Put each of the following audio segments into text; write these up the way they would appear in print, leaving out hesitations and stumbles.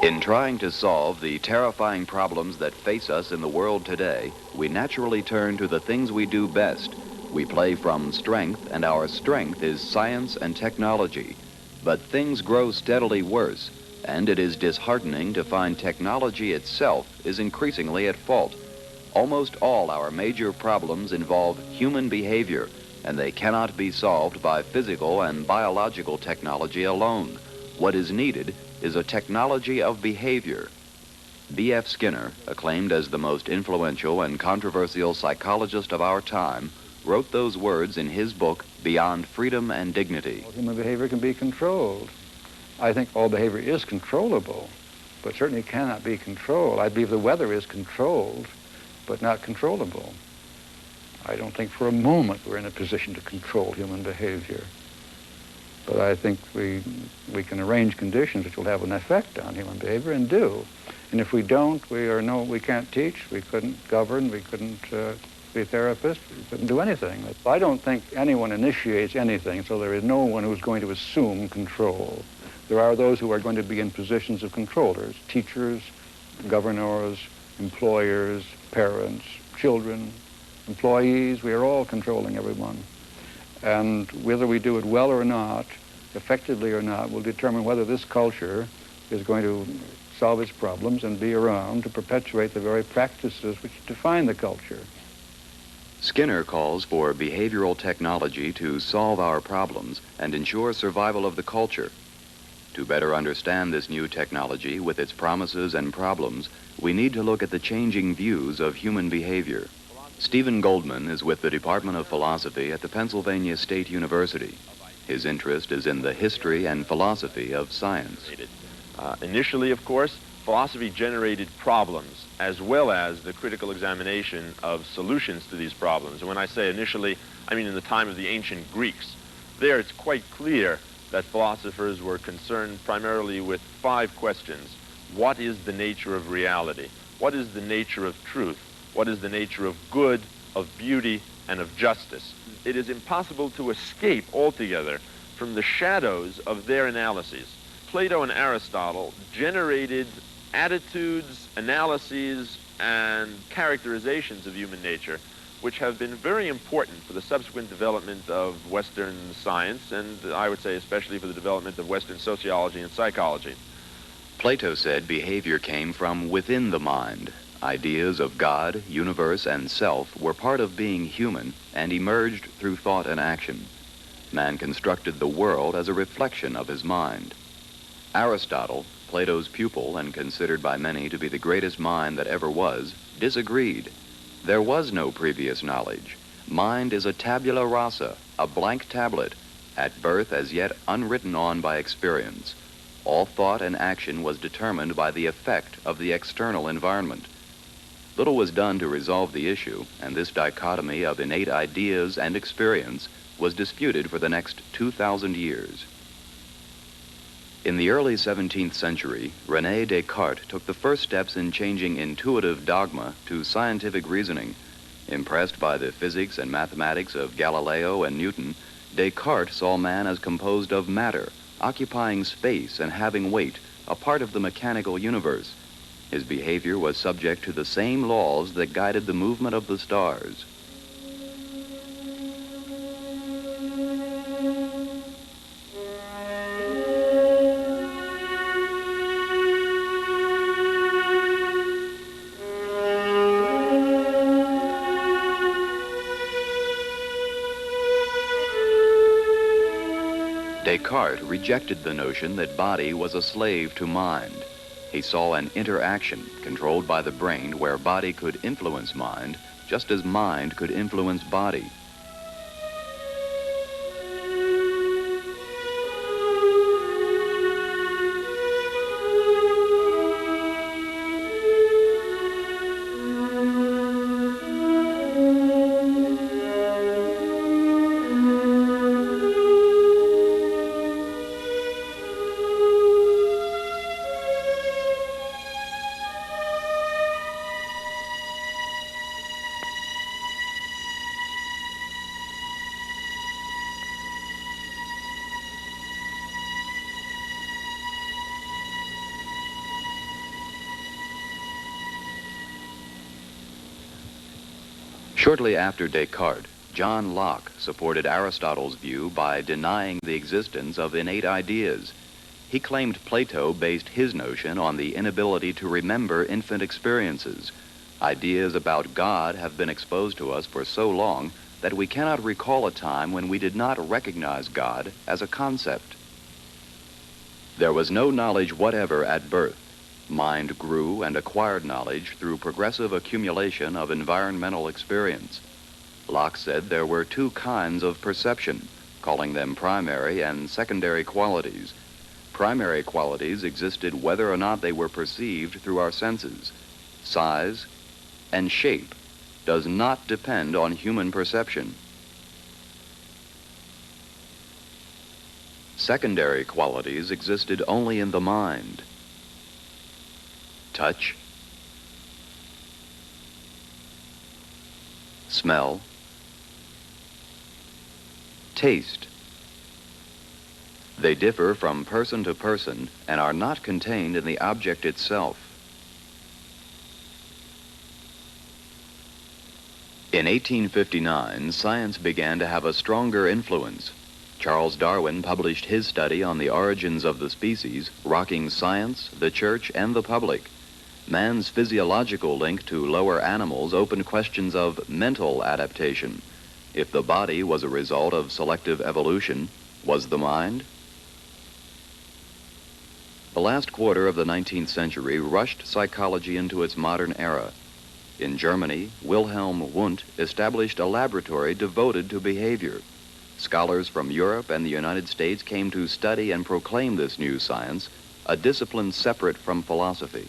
In trying to solve the terrifying problems that face us in the world today, we naturally turn to the things we do best. We play from strength, and our strength is science and technology. But things grow steadily worse, and it is disheartening to find technology itself is increasingly at fault. Almost all our major problems involve human behavior, and they cannot be solved by physical and biological technology alone. What is needed is a technology of behavior. B.F. Skinner, acclaimed as the most influential and controversial psychologist of our time, wrote those words in his book, Beyond Freedom and Dignity. All human behavior can be controlled. I think all behavior is controllable, but certainly cannot be controlled. I believe the weather is controlled, but not controllable. I don't think for a moment we're in a position to control human behavior. But I think we can arrange conditions which will have an effect on human behavior, and do. And if we don't, we can't teach, we couldn't govern, we couldn't be therapists, we couldn't do anything. I don't think anyone initiates anything, so there is no one who's going to assume control. There are those who are going to be in positions of controllers: teachers, governors, employers, parents, children, employees. We are all controlling everyone. And whether we do it well or not, effectively or not, will determine whether this culture is going to solve its problems and be around to perpetuate the very practices which define the culture. Skinner calls for behavioral technology to solve our problems and ensure survival of the culture. To better understand this new technology with its promises and problems, we need to look at the changing views of human behavior. Stephen Goldman is with the Department of Philosophy at the Pennsylvania State University. His interest is in the history and philosophy of science. Initially, of course, philosophy generated problems as well as the critical examination of solutions to these problems. And when I say initially, I mean in the time of the ancient Greeks. There it's quite clear that philosophers were concerned primarily with 5 questions. What is the nature of reality? What is the nature of truth? What is the nature of good, of beauty, and of justice? It is impossible to escape altogether from the shadows of their analyses. Plato and Aristotle generated attitudes, analyses, and characterizations of human nature which have been very important for the subsequent development of Western science, and I would say especially for the development of Western sociology and psychology. Plato said behavior came from within the mind. Ideas of God, universe, and self were part of being human and emerged through thought and action. Man constructed the world as a reflection of his mind. Aristotle, Plato's pupil and considered by many to be the greatest mind that ever was, disagreed. There was no previous knowledge. Mind is a tabula rasa, a blank tablet, at birth as yet unwritten on by experience. All thought and action was determined by the effect of the external environment. Little was done to resolve the issue, and this dichotomy of innate ideas and experience was disputed for the next 2,000 years. In the early 17th century, René Descartes took the first steps in changing intuitive dogma to scientific reasoning. Impressed by the physics and mathematics of Galileo and Newton, Descartes saw man as composed of matter, occupying space and having weight, a part of the mechanical universe. His behavior was subject to the same laws that guided the movement of the stars. Descartes rejected the notion that body was a slave to mind. He saw an interaction controlled by the brain where body could influence mind, just as mind could influence body. Shortly after Descartes, John Locke supported Aristotle's view by denying the existence of innate ideas. He claimed Plato based his notion on the inability to remember infant experiences. Ideas about God have been exposed to us for so long that we cannot recall a time when we did not recognize God as a concept. There was no knowledge whatever at birth. Mind grew and acquired knowledge through progressive accumulation of environmental experience. Locke said there were two kinds of perception, calling them primary and secondary qualities. Primary qualities existed whether or not they were perceived through our senses. Size and shape does not depend on human perception. Secondary qualities existed only in the mind. Touch, smell, taste. They differ from person to person and are not contained in the object itself. In 1859, science began to have a stronger influence. Charles Darwin published his study on the origins of the species, rocking science, the church, and the public. Man's physiological link to lower animals opened questions of mental adaptation. If the body was a result of selective evolution, was the mind? The last quarter of the 19th century rushed psychology into its modern era. In Germany, Wilhelm Wundt established a laboratory devoted to behavior. Scholars from Europe and the United States came to study and proclaim this new science, a discipline separate from philosophy.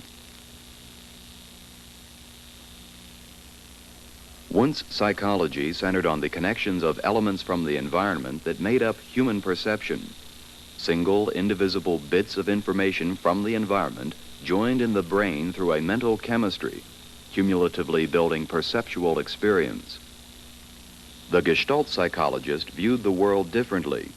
Wundt's psychology centered on the connections of elements from the environment that made up human perception. Single, indivisible bits of information from the environment joined in the brain through a mental chemistry, cumulatively building perceptual experience. The Gestalt psychologist viewed the world differently.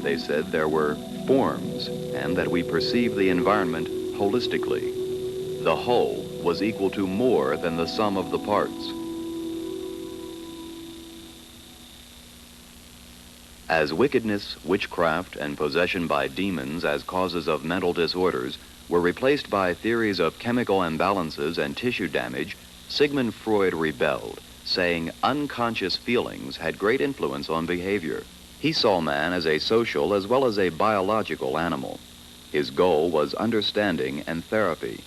They said there were forms and that we perceive the environment holistically. The whole was equal to more than the sum of the parts. As wickedness, witchcraft, and possession by demons as causes of mental disorders were replaced by theories of chemical imbalances and tissue damage, Sigmund Freud rebelled, saying unconscious feelings had great influence on behavior. He saw man as a social as well as a biological animal. His goal was understanding and therapy.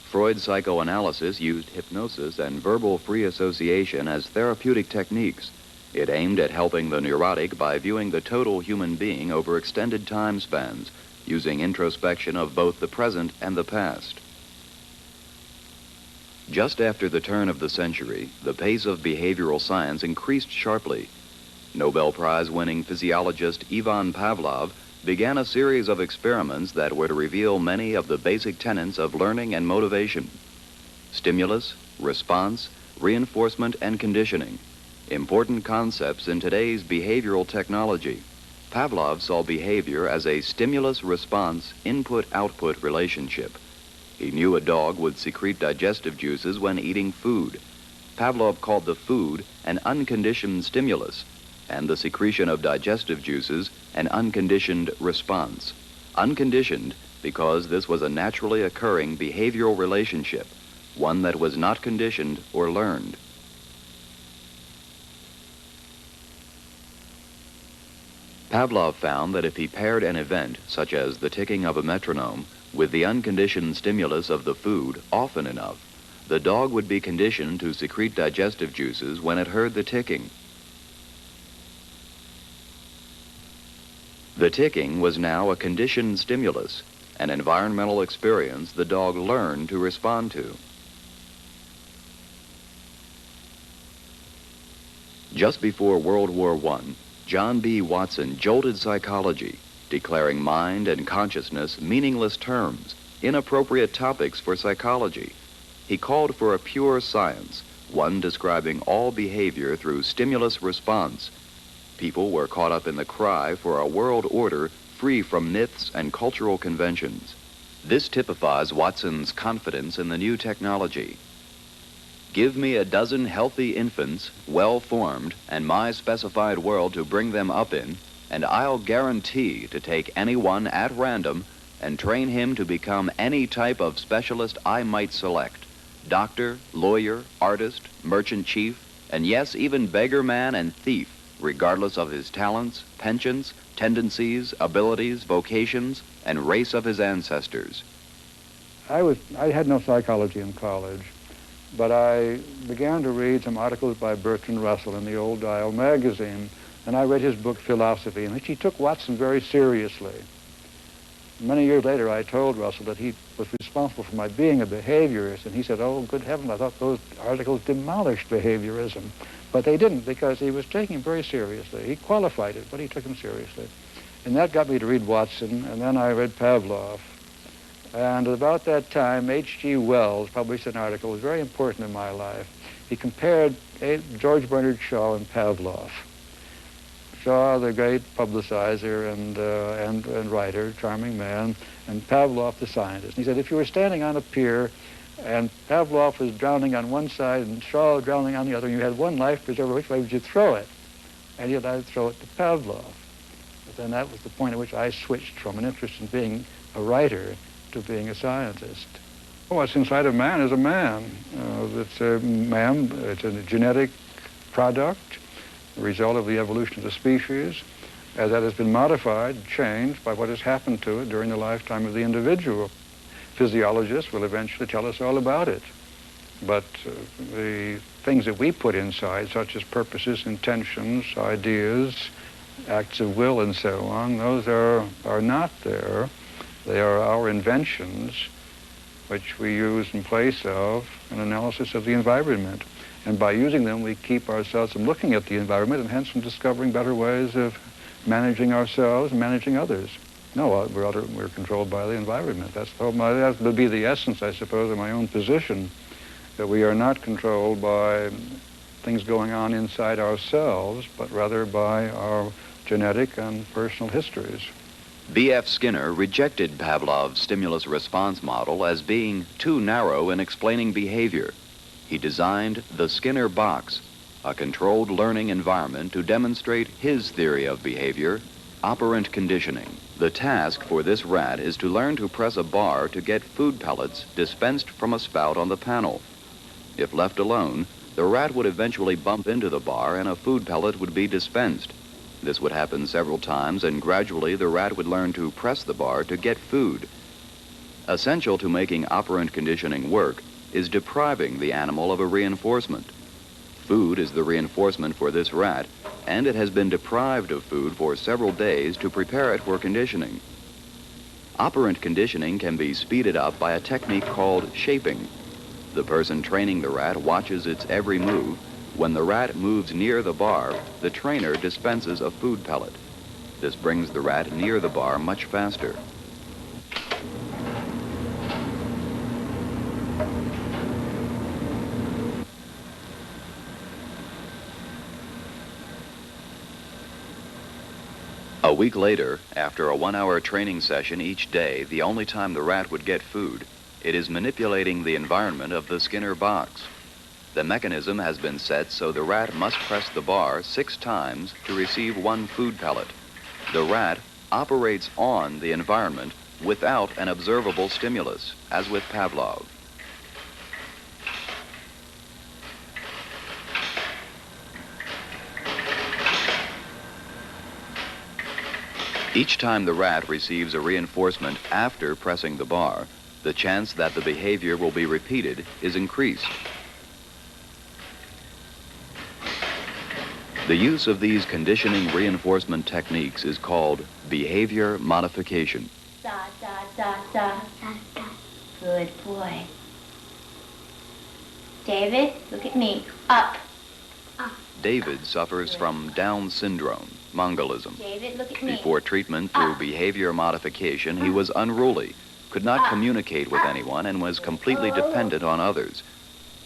Freud's psychoanalysis used hypnosis and verbal free association as therapeutic techniques. It aimed at helping the neurotic by viewing the total human being over extended time spans, using introspection of both the present and the past. Just after the turn of the century, the pace of behavioral science increased sharply. Nobel Prize-winning physiologist Ivan Pavlov began a series of experiments that would reveal many of the basic tenets of learning and motivation. Stimulus, response, reinforcement, and conditioning. Important concepts in today's behavioral technology. Pavlov saw behavior as a stimulus-response, input-output relationship. He knew a dog would secrete digestive juices when eating food. Pavlov called the food an unconditioned stimulus, and the secretion of digestive juices an unconditioned response. Unconditioned because this was a naturally occurring behavioral relationship, one that was not conditioned or learned. Pavlov found that if he paired an event, such as the ticking of a metronome, with the unconditioned stimulus of the food often enough, the dog would be conditioned to secrete digestive juices when it heard the ticking. The ticking was now a conditioned stimulus, an environmental experience the dog learned to respond to. Just before World War I, John B. Watson jolted psychology, declaring mind and consciousness meaningless terms, inappropriate topics for psychology. He called for a pure science, one describing all behavior through stimulus response. people were caught up in the cry for a world order free from myths and cultural conventions. This typifies Watson's confidence in the new technology. Give me a dozen healthy infants, well-formed, and my specified world to bring them up in, and I'll guarantee to take anyone at random and train him to become any type of specialist I might select. Doctor, lawyer, artist, merchant chief, and yes, even beggar man and thief, regardless of his talents, penchants, tendencies, abilities, vocations, and race of his ancestors. I had no psychology in college, but I began to read some articles by Bertrand Russell in the Old Dial magazine, and I read his book, Philosophy, in which he took Watson very seriously. Many years later, I told Russell that he was responsible for my being a behaviorist, and he said, oh, good heavens, I thought those articles demolished behaviorism. But they didn't, because he was taking him very seriously. He qualified it, but he took him seriously. And that got me to read Watson, and then I read Pavlov. And at about that time, H.G. Wells published an article that was very important in my life. He compared George Bernard Shaw and Pavlov. Shaw, the great publicizer and writer, charming man, and Pavlov, the scientist. And he said, if you were standing on a pier and Pavlov was drowning on one side and Shaw drowning on the other, and you had one life preserver, which way would you throw it? And he said, I'd throw it to Pavlov. But then that was the point at which I switched from an interest in being a writer to being a scientist. What's inside of man is a man. It's a man, it's a genetic product, the result of the evolution of the species, that has been modified, changed by what has happened to it during the lifetime of the individual. Physiologists will eventually tell us all about it. But the things that we put inside, such as purposes, intentions, ideas, acts of will, and so on, those are not there. They are our inventions, which we use in place of an analysis of the environment. And by using them, we keep ourselves from looking at the environment and hence from discovering better ways of managing ourselves and managing others. No, we're controlled by the environment. That would be the essence, I suppose, of my own position, that we are not controlled by things going on inside ourselves, but rather by our genetic and personal histories. B.F. Skinner rejected Pavlov's stimulus-response model as being too narrow in explaining behavior. He designed the Skinner box, a controlled learning environment to demonstrate his theory of behavior, operant conditioning. The task for this rat is to learn to press a bar to get food pellets dispensed from a spout on the panel. If left alone, the rat would eventually bump into the bar and a food pellet would be dispensed. This would happen several times, and gradually the rat would learn to press the bar to get food. Essential to making operant conditioning work is depriving the animal of a reinforcement. Food is the reinforcement for this rat, and it has been deprived of food for several days to prepare it for conditioning. Operant conditioning can be speeded up by a technique called shaping. The person training the rat watches its every move. When the rat moves near the bar, the trainer dispenses a food pellet. This brings the rat near the bar much faster. A week later, after a 1-hour training session each day, the only time the rat would get food, it is manipulating the environment of the Skinner box. The mechanism has been set so the rat must press the bar 6 times to receive 1 food pellet. The rat operates on the environment without an observable stimulus, as with Pavlov. Each time the rat receives a reinforcement after pressing the bar, the chance that the behavior will be repeated is increased. The use of these conditioning reinforcement techniques is called behavior modification. Da, da, da, da. Da, da. Good boy. David, look at me. Up. Up. David suffers from Down syndrome, Mongolism. David, look at me. Before treatment through behavior modification, he was unruly, could not communicate with anyone, and was completely dependent on others.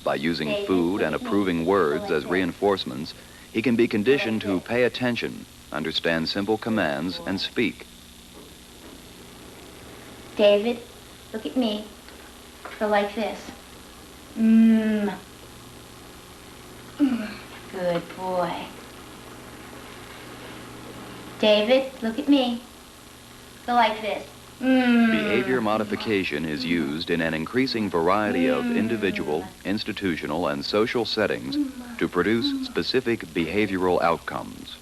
By using food and approving words as reinforcements, He can be conditioned to pay attention, understand simple commands, and speak. David, look at me. Go like this. Mmm. Good boy. David, look at me. Go like this. Behavior modification is used in an increasing variety of individual, institutional, and social settings to produce specific behavioral outcomes.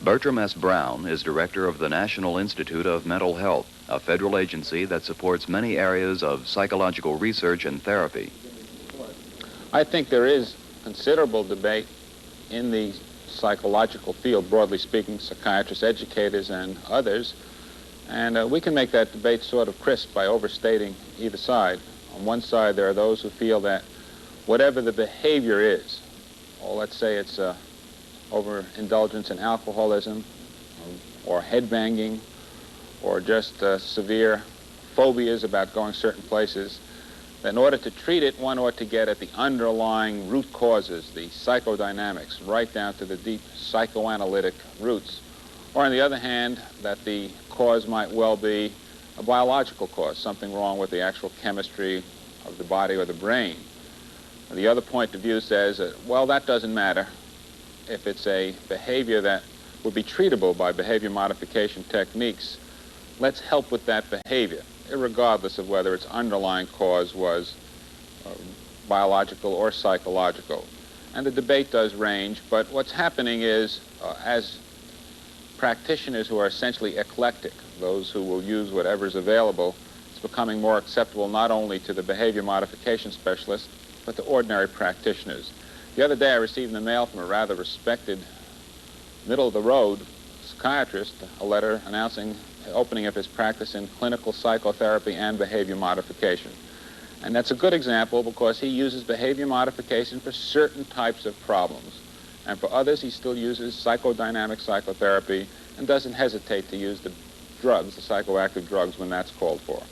Bertram S. Brown is director of the National Institute of Mental Health, a federal agency that supports many areas of psychological research and therapy. I think there is considerable debate in the psychological field, broadly speaking, psychiatrists, educators, and others, and we can make that debate sort of crisp by overstating either side. On one side, there are those who feel that whatever the behavior is, or let's say it's overindulgence in alcoholism, or headbanging, or just severe phobias about going certain places, that in order to treat it, one ought to get at the underlying root causes, the psychodynamics, right down to the deep psychoanalytic roots. Or on the other hand, that the cause might well be a biological cause, something wrong with the actual chemistry of the body or the brain. The other point of view says that, well, that doesn't matter. If it's a behavior that would be treatable by behavior modification techniques, let's help with that behavior, irregardless of whether its underlying cause was biological or psychological. And the debate does range, but what's happening is, as practitioners who are essentially eclectic, those who will use whatever's available, it's becoming more acceptable not only to the behavior modification specialists, but to ordinary practitioners. The other day I received in the mail from a rather respected middle-of-the-road psychiatrist a letter announcing the opening of his practice in clinical psychotherapy and behavior modification. And that's a good example because he uses behavior modification for certain types of problems. And for others, he still uses psychodynamic psychotherapy and doesn't hesitate to use the drugs, the psychoactive drugs, when that's called for.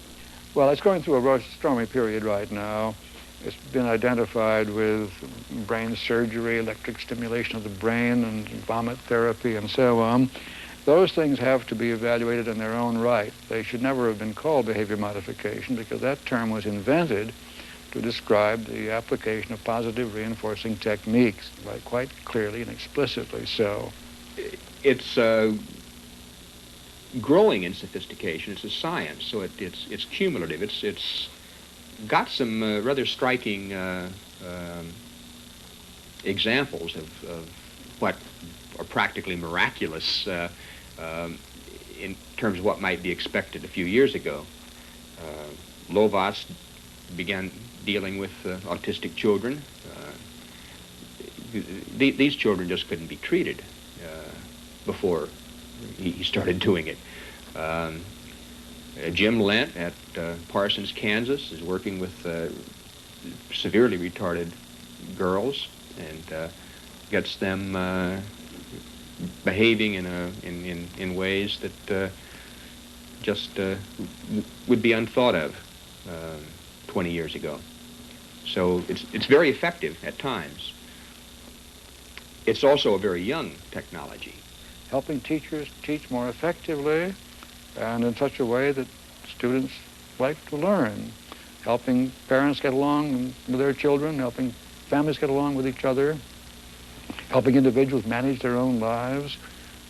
Well, it's going through a stormy period right now. It's been identified with brain surgery, electric stimulation of the brain, and vomit therapy, and so on. Those things have to be evaluated in their own right. They should never have been called behavior modification because that term was invented to describe the application of positive reinforcing techniques, quite clearly and explicitly so. It's growing in sophistication. It's a science, so it's cumulative. It's got some rather striking examples of what are practically miraculous in terms of what might be expected a few years ago. Lovaas began dealing with autistic children. These children just couldn't be treated before he started doing it. Jim Lent at Parsons, Kansas, is working with severely retarded girls and gets them behaving in ways that just would be unthought of 20 years ago. So it's very effective at times. It's also a very young technology. Helping teachers teach more effectively and in such a way that students like to learn. Helping parents get along with their children, helping families get along with each other, helping individuals manage their own lives.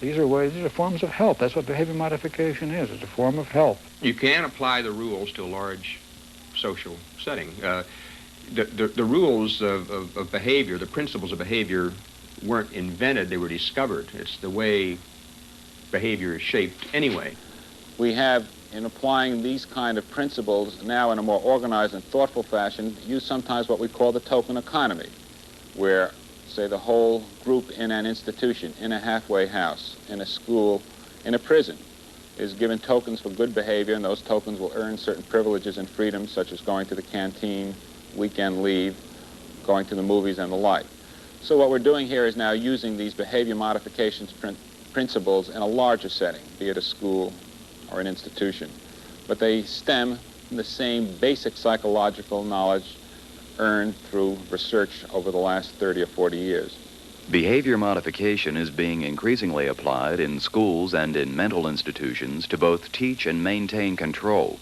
These are forms of help. That's what behavior modification is. It's a form of help. You can apply the rules to a large social setting. The rules of behavior, the principles of behavior, weren't invented, they were discovered. It's the way behavior is shaped anyway. We have, in applying these kind of principles now in a more organized and thoughtful fashion, use sometimes what we call the token economy, where, say, the whole group in an institution, in a halfway house, in a school, in a prison, is given tokens for good behavior, and those tokens will earn certain privileges and freedoms, such as going to the canteen, weekend leave, going to the movies, and the like. So what we're doing here is now using these behavior modifications principles in a larger setting, be it a school or an institution. But they stem from the same basic psychological knowledge earned through research over the last 30 or 40 years. Behavior modification is being increasingly applied in schools and in mental institutions to both teach and maintain control.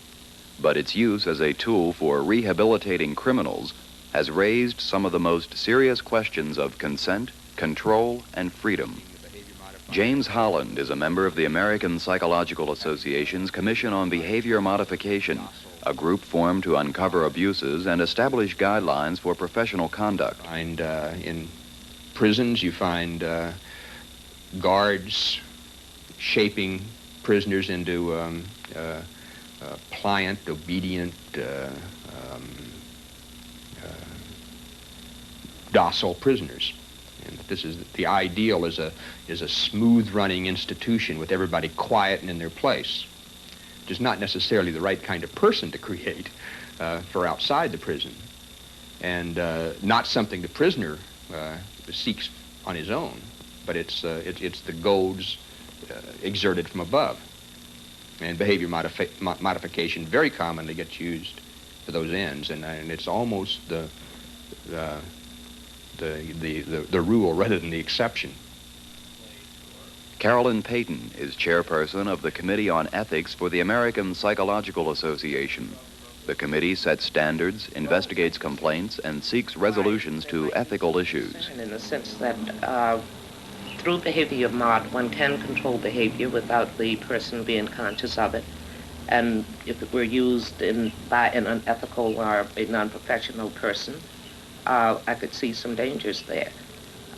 But its use as a tool for rehabilitating criminals has raised some of the most serious questions of consent, control, and freedom. James Holland is a member of the American Psychological Association's Commission on Behavior Modification, a group formed to uncover abuses and establish guidelines for professional conduct. And in prisons, you find guards shaping prisoners into pliant, obedient, docile prisoners. And this is the ideal is a smooth-running institution with everybody quiet and in their place, which is not necessarily the right kind of person to create for outside the prison, and not something the prisoner seeks on his own, but it's the goads exerted from above. And behavior modification very commonly gets used for those ends, and it's almost the rule rather than the exception. Carolyn Payton is chairperson of the Committee on Ethics for the American Psychological Association. The committee sets standards, investigates complaints, and seeks resolutions to ethical issues. In the sense that through behavior mod, one can control behavior without the person being conscious of it. And if it were used by an unethical or a non-professional person, I could see some dangers there.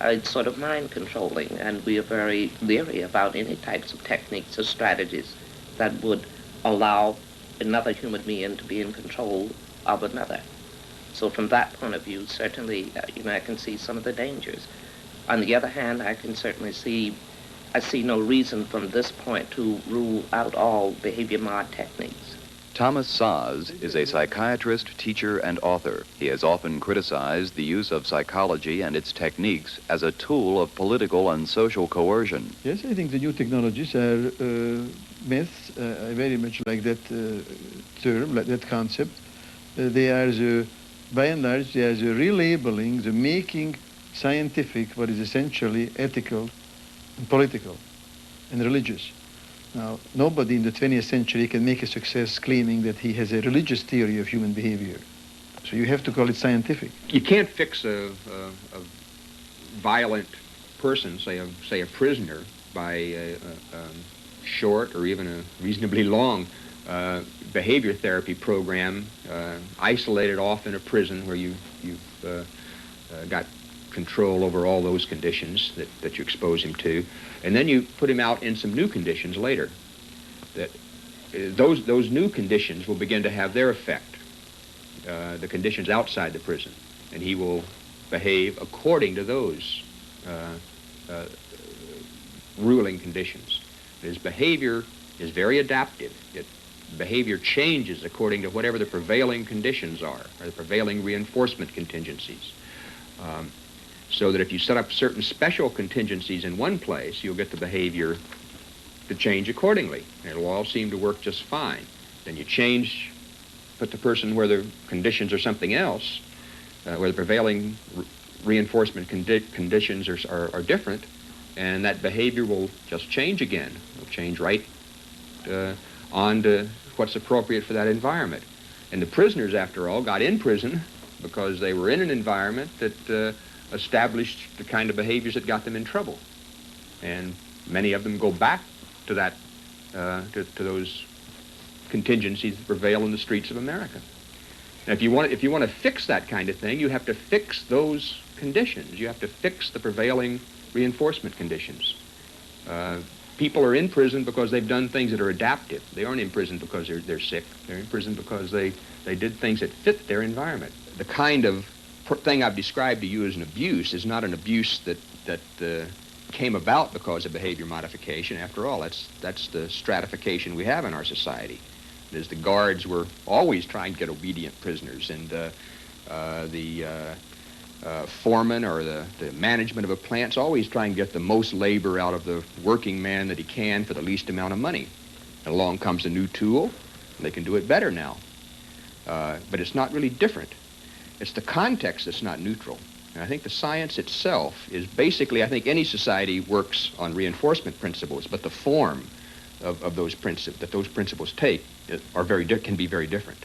It's sort of mind controlling, and we are very leery about any types of techniques or strategies that would allow another human being to be in control of another. So from that point of view, certainly, I can see some of the dangers. On the other hand, I see no reason from this point to rule out all behavior mod techniques. Thomas Saz is a psychiatrist, teacher, and author. He has often criticized the use of psychology and its techniques as a tool of political and social coercion. Yes, I think the new technologies are myths. I very much like that term, like that concept. They are, by and large, they are the relabeling, the making scientific what is essentially ethical and political and religious. Now, nobody in the 20th century can make a success claiming that he has a religious theory of human behavior. So you have to call it scientific. You can't fix a violent person, say a prisoner, by a short or even a reasonably long behavior therapy program, isolated off in a prison where you've got control over all those conditions that you expose him to, and then you put him out in some new conditions later. That those new conditions will begin to have their effect, the conditions outside the prison, and he will behave according to those ruling conditions. His behavior is very adaptive. Behavior changes according to whatever the prevailing conditions are, or the prevailing reinforcement contingencies. So that if you set up certain special contingencies in one place, you'll get the behavior to change accordingly. And it'll all seem to work just fine. Then you change, put the person where the conditions are something else, where the prevailing reinforcement conditions are different, and that behavior will just change again. It'll change right on to what's appropriate for that environment. And the prisoners, after all, got in prison because they were in an environment that established the kind of behaviors that got them in trouble. And many of them go back to that, to those contingencies that prevail in the streets of America. Now, if you want to fix that kind of thing, you have to fix those conditions. You have to fix the prevailing reinforcement conditions. People are in prison because they've done things that are adaptive. They aren't in prison because they're sick. They're in prison because they did things that fit their environment. The kind of thing I've described to you as an abuse is not an abuse that came about because of behavior modification. After all, that's the stratification we have in our society. Is the guards were always trying to get obedient prisoners, and the foreman or the management of a plant's always trying to get the most labor out of the working man that he can for the least amount of money. And along comes a new tool, and they can do it better now. But it's not really different. It's the context that's not neutral. And I think the science itself is basically, I think any society works on reinforcement principles, but the form of those principles, that those principles take, can be very different.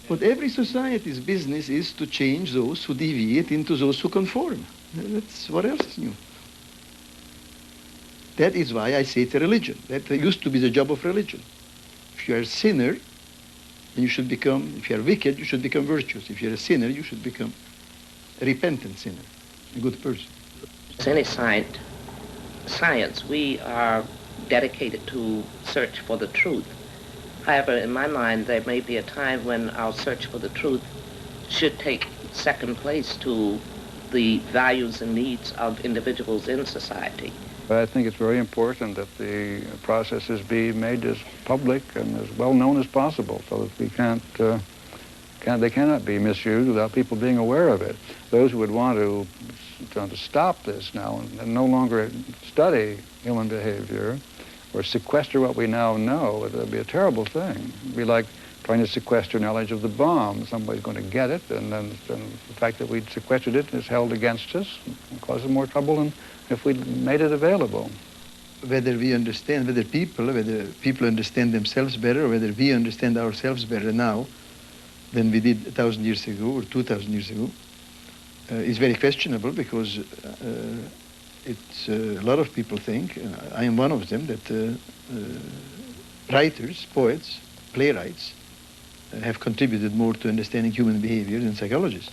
But every society's business is to change those who deviate into those who conform. That's what else is new. That is why I say it's a religion. That used to be the job of religion. If you are a sinner, then you should become, if you are wicked, you should become virtuous. If you're a sinner, you should become a repentant sinner, a good person. As any science, we are dedicated to search for the truth. However, in my mind, there may be a time when our search for the truth should take second place to the values and needs of individuals in society. But I think it's very important that the processes be made as public and as well known as possible, so that we they cannot be misused without people being aware of it. Those who would want to stop this now and no longer study human behavior or sequester what we now know, it would be a terrible thing. It would be like trying to sequester knowledge of the bomb. Somebody's going to get it, and then the fact that we'd sequestered it is held against us and causes more trouble than if we'd made it available. Whether people understand themselves better, or whether we understand ourselves better now than we did 1,000 years ago or 2,000 years ago, is very questionable, because a lot of people think, I am one of them, that writers, poets, playwrights have contributed more to understanding human behavior than psychologists.